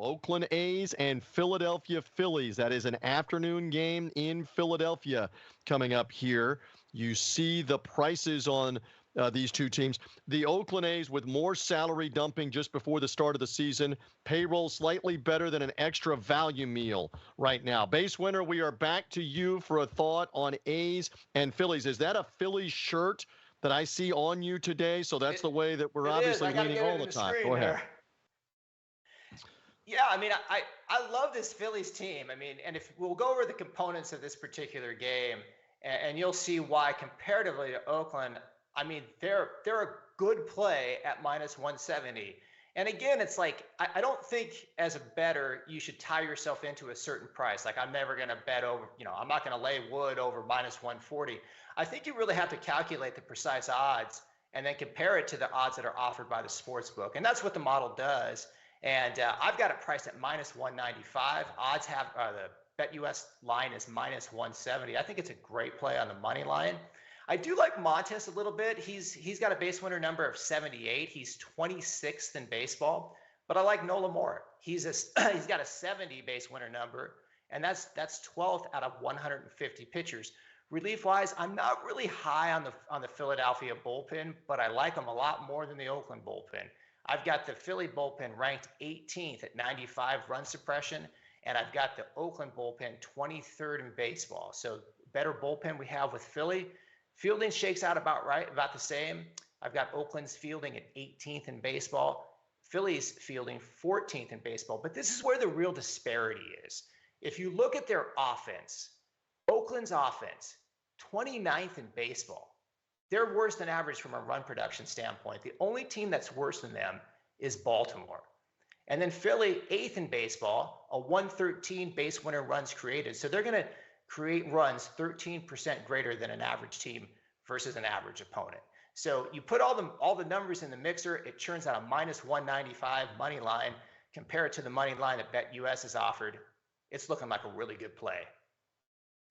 Oakland A's and Philadelphia Phillies. That is an afternoon game in Philadelphia coming up here. You see the prices on these two teams. The Oakland A's with more salary dumping just before the start of the season. Payroll slightly better than an extra value meal right now. BaseWinner, we are back to you for a thought on A's and Phillies. Is that a Phillies shirt that I see on you today? So that's the way that we're obviously leaning all the time. Go ahead. Yeah, I mean, I love this Phillies team. I mean, and if we'll go over the components of this particular game, and you'll see why comparatively to Oakland, I mean, they're a good play at -170. And again, it's like, I don't think as a bettor, you should tie yourself into a certain price. Like, I'm never going to bet over, I'm not going to lay wood over -140. I think you really have to calculate the precise odds and then compare it to the odds that are offered by the sports book. And that's what the model does. And I've got it priced at -195. Odds have the BetUS line is -170. I think it's a great play on the money line. I do like Montes a little bit. He's got a base winner number of 78. He's 26th in baseball. But I like Nola more. He's got a 70 base winner number, and that's 12th out of 150 pitchers. Relief wise, I'm not really high on the Philadelphia bullpen, but I like them a lot more than the Oakland bullpen. I've got the Philly bullpen ranked 18th at 95 run suppression, and I've got the Oakland bullpen 23rd in baseball. So better bullpen we have with Philly. Fielding shakes out about the same. I've got Oakland's fielding at 18th in baseball, Philly's fielding 14th in baseball. But this is where the real disparity is. If you look at their offense, Oakland's offense, 29th in baseball. They're worse than average from a run production standpoint. The only team that's worse than them is Baltimore. And then Philly, 8th in baseball, a 113 base winner runs created. So they're going to create runs 13% greater than an average team versus an average opponent. So you put all the numbers in the mixer, it churns out a -195 money line. Compare it to the money line that BetUS has offered. It's looking like a really good play.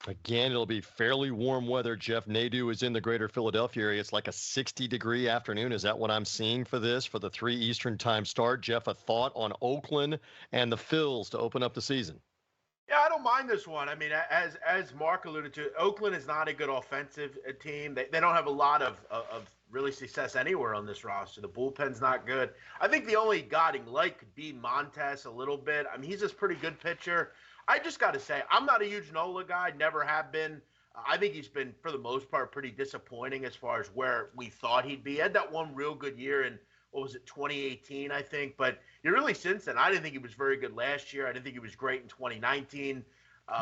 Again, it'll be fairly warm weather. Jeff, Nadu is in the greater Philadelphia area. It's like a 60-degree afternoon. Is that what I'm seeing for the 3 Eastern time start? Jeff, a thought on Oakland and the Phils to open up the season? Yeah, I don't mind this one. I mean, as Mark alluded to, Oakland is not a good offensive team. They don't have a lot of really success anywhere on this roster. The bullpen's not good. I think the only guiding light could be Montes a little bit. I mean, he's a pretty good pitcher. I just got to say, I'm not a huge Nola guy, never have been. I think he's been, for the most part, pretty disappointing as far as where we thought he'd be. He had that one real good year in, 2018, I think. But really, since then, I didn't think he was very good last year. I didn't think he was great in 2019.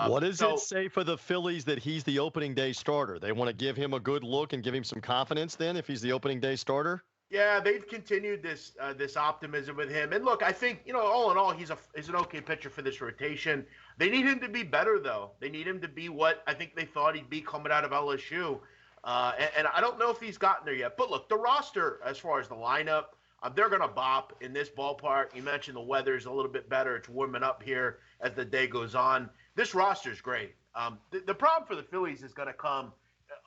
What does it say for the Phillies that he's the opening day starter? They want to give him a good look and give him some confidence then if he's the opening day starter? Yeah, they've continued this optimism with him. And look, I think, all in all, he's an okay pitcher for this rotation. They need him to be better, though. They need him to be what I think they thought he'd be coming out of LSU. And I don't know if he's gotten there yet. But look, the roster, as far as the lineup, they're going to bop in this ballpark. You mentioned the weather's a little bit better. It's warming up here as the day goes on. This roster's great. The problem for the Phillies is going to come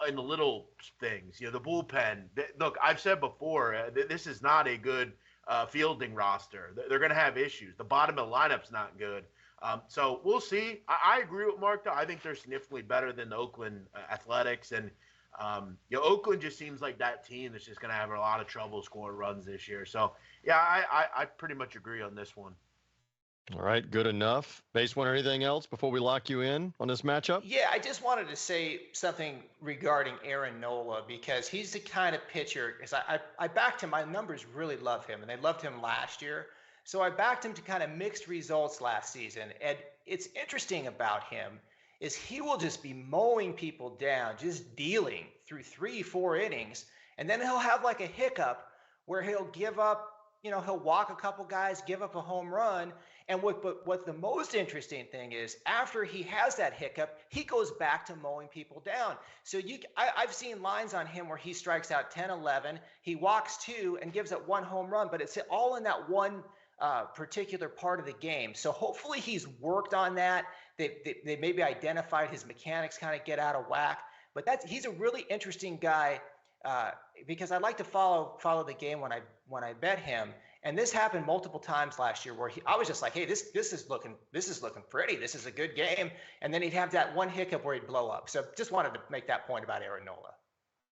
in the little things. The bullpen. Look, I've said before, this is not a good fielding roster. They're going to have issues. The bottom of the lineup's not good. So we'll see. I agree with Mark, though. I think they're significantly better than the Oakland Athletics. And Oakland just seems like that team that's just going to have a lot of trouble scoring runs this year. So, yeah, I pretty much agree on this one. All right, good enough. BaseWinner, anything else before we lock you in on this matchup? Yeah, I just wanted to say something regarding Aaron Nola because he's the kind of pitcher, because I backed him. My numbers really love him, and they loved him last year. So I backed him to kind of mixed results last season. And it's interesting about him is he will just be mowing people down, just dealing through 3-4 innings. And then he'll have like a hiccup where he'll give up, he'll walk a couple guys, give up a home run. And what the most interesting thing is, after he has that hiccup, he goes back to mowing people down. So I've seen lines on him where he strikes out 10, 11, he walks 2 and gives up 1 home run, but it's all in that one particular part of the game. So hopefully he's worked on that. They maybe identified his mechanics kind of get out of whack. But he's a really interesting guy because I like to follow the game when I bet him. And this happened multiple times last year where I was just like, hey, this is looking pretty. This is a good game. And then he'd have that one hiccup where he'd blow up. So just wanted to make that point about Aaron Nola.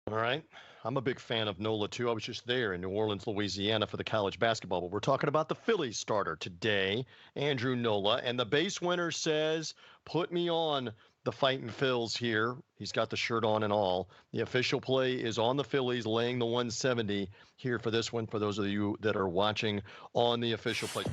All right. I'm a big fan of Nola, too. I was just there in New Orleans, Louisiana for the college basketball. But we're talking about the Phillies starter today, Andrew Nola. And the base winner says, put me on the Fightin' Phils here. He's got the shirt on and all. The official play is on the Phillies, laying the 170 here for this one, for those of you that are watching on the official play.